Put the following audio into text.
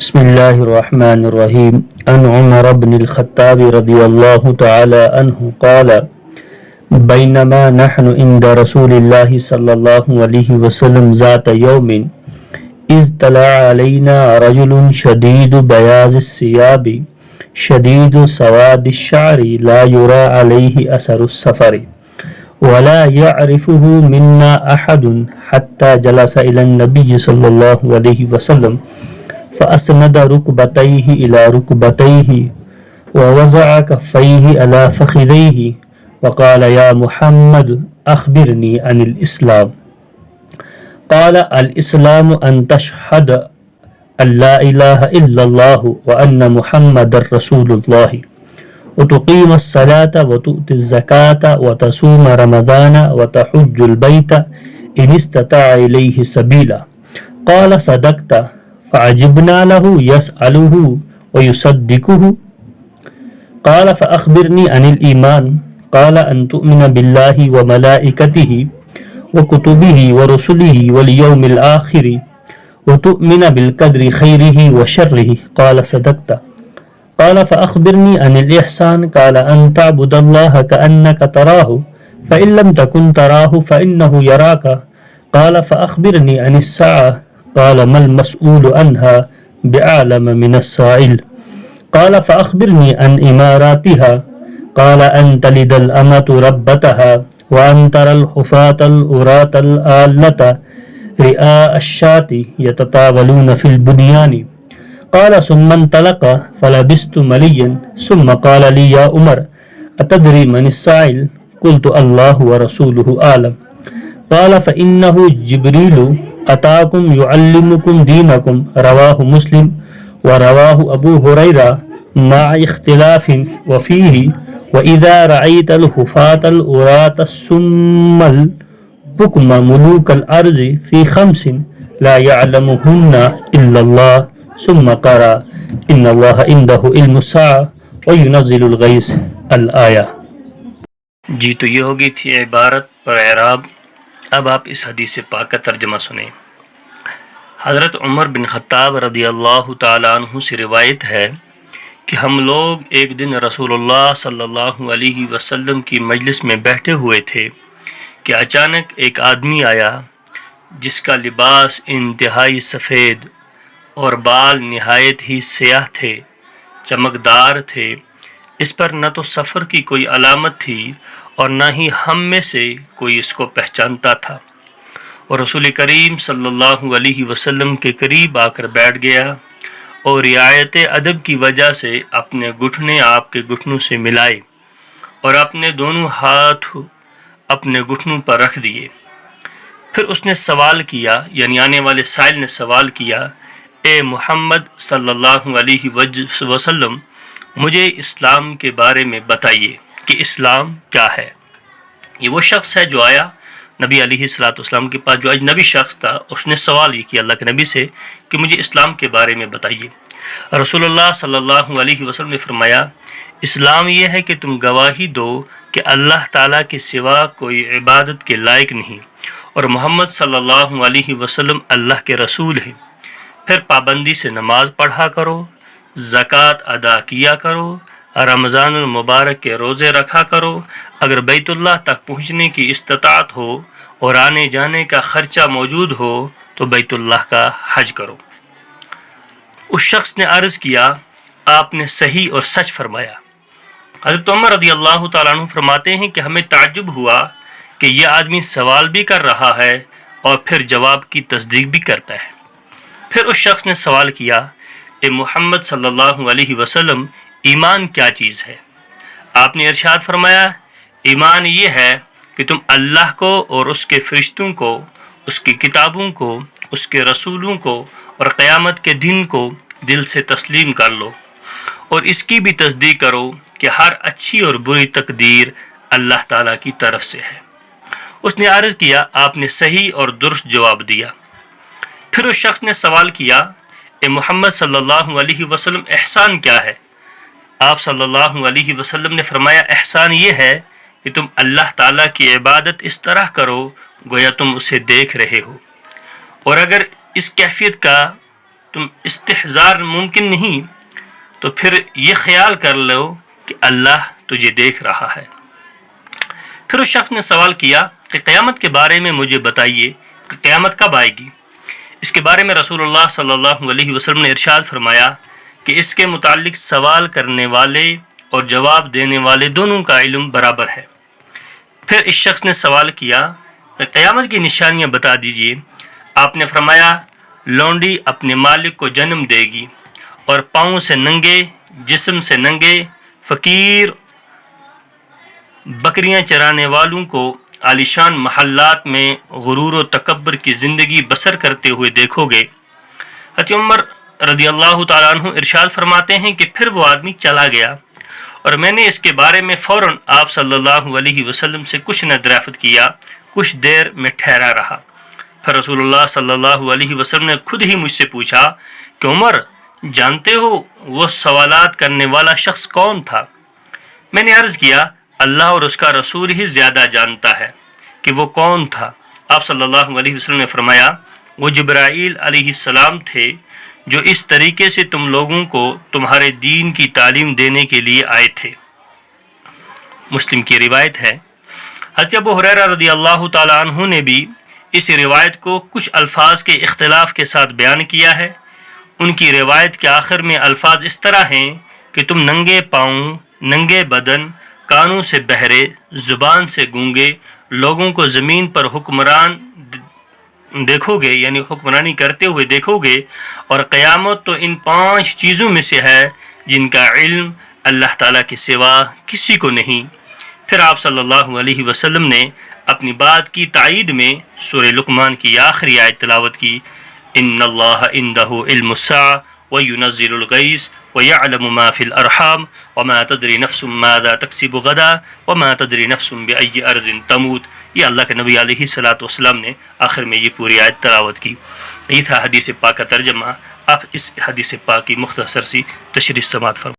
بسم الله الرحمن الرحيم عن عمر بن الخطاب رضي الله تعالى عنه قال بينما نحن عند رسول الله صلى الله عليه وسلم ذات يوم إذ طلع علينا رجل شديد بياض الثياب شديد سواد الشعر لا يرى عليه أثر السفر ولا يعرفه منا أحد حتى جلس إلى النبي صلى الله عليه وسلم فأسند ركبتيه إلى ركبتيه ووضع كفيه على فخذيه وقال يا محمد أخبرني عن الإسلام قال الإسلام أن تشهد أن لا إله إلا الله وأن محمد رسول الله وتقيم الصلاة وتؤتي الزكاة وتصوم رمضان وتحج البيت إن استطاع إليه سبيلا قال صدقت فعجبنا له يسأله ويصدقه قال فأخبرني عن الإيمان قال أن تؤمن بالله وملائكته وكتبه ورسله واليوم الآخر وتؤمن بالقدر خيره وشره قال صدقت قال فأخبرني عن الإحسان قال أن تعبد الله كأنك تراه فإن لم تكن تراه فإنه يراك قال فأخبرني عن الساعة قال ما المسؤول عنها بأعلم من السائل قال فأخبرني عن إماراتها قال أن تلد الأمة ربتها وأن ترى الحفاة العراة الآلة رئاء الشاة يتطاولون في البنيان قال ثم انطلق فلبثت مليا ثم قال لي يا عمر أتدري من السائل قلت الله ورسوله أعلم قال فإنه جبريل أتاكم يعلمكم دينكم رواه مسلم ورواه أبو هريرة مع اختلاف وفيه وإذا رأيت الحفاة العراة الصم البكم ملوك الأرض في خمس لا يعلمهن إلا الله ثم قرأ إن الله عنده علم الساعة وينزل الغيث الآية۔ جی تو یہ ہوگی تھی عبارت پر اعراب۔ اب آپ اس حدیث پاک کا ترجمہ سنیں۔ حضرت عمر بن خطاب رضی اللہ تعالیٰ عنہ سے روایت ہے کہ ہم لوگ ایک دن رسول اللہ صلی اللہ علیہ وسلم کی مجلس میں بیٹھے ہوئے تھے کہ اچانک ایک آدمی آیا جس کا لباس انتہائی سفید اور بال نہایت ہی سیاہ تھے، چمکدار تھے۔ اس پر نہ تو سفر کی کوئی علامت تھی اور نہ ہی ہم میں سے کوئی اس کو پہچانتا تھا، اور رسول کریم صلی اللہ علیہ وسلم کے قریب آ کر بیٹھ گیا اور رعایت ادب کی وجہ سے اپنے گھٹنے آپ کے گھٹنوں سے ملائے اور اپنے دونوں ہاتھ اپنے گھٹنوں پر رکھ دیے۔ پھر اس نے سوال کیا، یعنی آنے والے سائل نے سوال کیا، اے محمد صلی اللہ علیہ وسلم، مجھے اسلام کے بارے میں بتائیے کہ اسلام کیا ہے۔ یہ وہ شخص ہے جو آیا نبی علیہ السلام کے پاس، جو اجنبی شخص تھا، اس نے سوال یہ کیا اللہ کے نبی سے کہ مجھے اسلام کے بارے میں بتائیے۔ رسول اللہ صلی اللہ علیہ وسلم نے فرمایا، اسلام یہ ہے کہ تم گواہی دو کہ اللہ تعالیٰ کے سوا کوئی عبادت کے لائق نہیں اور محمد صلی اللہ علیہ وسلم اللہ کے رسول ہیں، پھر پابندی سے نماز پڑھا کرو، زکوٰۃ ادا کیا کرو، رمضان المبارک کے روزے رکھا کرو، اگر بیت اللہ تک پہنچنے کی استطاعت ہو اور آنے جانے کا خرچہ موجود ہو تو بیت اللہ کا حج کرو۔ اس شخص نے عرض کیا، آپ نے صحیح اور سچ فرمایا۔ حضرت عمر رضی اللہ تعالیٰ عنہ فرماتے ہیں کہ ہمیں تعجب ہوا کہ یہ آدمی سوال بھی کر رہا ہے اور پھر جواب کی تصدیق بھی کرتا ہے۔ پھر اس شخص نے سوال کیا، اے محمد صلی اللہ علیہ وسلم، ایمان کیا چیز ہے؟ آپ نے ارشاد فرمایا، ایمان یہ ہے کہ تم اللہ کو اور اس کے فرشتوں کو، اس کی کتابوں کو، اس کے رسولوں کو اور قیامت کے دن کو دل سے تسلیم کر لو اور اس کی بھی تصدیق کرو کہ ہر اچھی اور بری تقدیر اللہ تعالیٰ کی طرف سے ہے۔ اس نے عرض کیا، آپ نے صحیح اور درست جواب دیا۔ پھر اس شخص نے سوال کیا، اے محمد صلی اللہ علیہ وسلم، احسان کیا ہے؟ آپ صلی اللہ علیہ وسلم نے فرمایا، احسان یہ ہے کہ تم اللہ تعالیٰ کی عبادت اس طرح کرو گویا تم اسے دیکھ رہے ہو، اور اگر اس کیفیت کا تم استحضار ممکن نہیں تو پھر یہ خیال کر لو کہ اللہ تجھے دیکھ رہا ہے۔ پھر اس شخص نے سوال کیا کہ قیامت کے بارے میں مجھے بتائیے کہ قیامت کب آئے گی؟ اس کے بارے میں رسول اللہ صلی اللہ علیہ وسلم نے ارشاد فرمایا کہ اس کے متعلق سوال کرنے والے اور جواب دینے والے دونوں کا علم برابر ہے۔ پھر اس شخص نے سوال کیا کہ قیامت کی نشانیاں بتا دیجیے۔ آپ نے فرمایا لونڈی اپنے مالک کو جنم دے گی اور پاؤں سے ننگے، جسم سے ننگے، فقیر بکریاں چرانے والوں کو عالیشان محلات میں غرور و تکبر کی زندگی بسر کرتے ہوئے دیکھو گے۔ حضرت عمر رضی اللہ تعالیٰ عنہ ارشاد فرماتے ہیں کہ پھر وہ آدمی چلا گیا اور میں نے اس کے بارے میں فوراً آپ صلی اللہ علیہ وسلم سے کچھ نہ دریافت کیا، کچھ دیر میں ٹھہرا رہا۔ پھر رسول اللہ صلی اللہ علیہ وسلم نے خود ہی مجھ سے پوچھا کہ عمر جانتے ہو وہ سوالات کرنے والا شخص کون تھا؟ میں نے عرض کیا اللہ اور اس کا رسول ہی زیادہ جانتا ہے کہ وہ کون تھا۔ آپ صلی اللہ علیہ وسلم نے فرمایا وہ جبرائیل علیہ السلام تھے جو اس طریقے سے تم لوگوں کو تمہارے دین کی تعلیم دینے کے لیے آئے تھے۔ مسلم کی روایت ہے۔ حضرت ابو ہریرہ رضی اللہ تعالیٰ عنہ نے بھی اس روایت کو کچھ الفاظ کے اختلاف کے ساتھ بیان کیا ہے۔ ان کی روایت کے آخر میں الفاظ اس طرح ہیں کہ تم ننگے پاؤں، ننگے بدن، کانوں سے بہرے، زبان سے گونگے لوگوں کو زمین پر حکمران دیکھو گے، یعنی حکمرانی کرتے ہوئے دیکھو گے، اور قیامت تو ان 5 چیزوں میں سے ہے جن کا علم اللہ تعالیٰ کے سوا کسی کو نہیں۔ پھر آپ صلی اللہ علیہ وسلم نے اپنی بات کی تائید میں سورہ لقمان کی آخری آیت تلاوت کی، ان اللہ عندہ علم الساعہ وینزل الغیث وَيَعْلَمُ مَا فِي الْأَرْحَامِ وَمَا تَدْرِي نَفْسٌ مَاذَا تَكْسِبُ غَدًا وَمَا تَدْرِي نَفْسٌ بِأَيِّ أَرْضٍ تَمُوتُ۔ یہ اللہ کے نبی علیہ السلام نے آخر میں یہ پوری آیت تلاوت کی۔ یہ تھا حدیث پاک کا ترجمہ۔ آپ اس حدیث پاک کی مختصر سی تشریح سماعت فرمائیں۔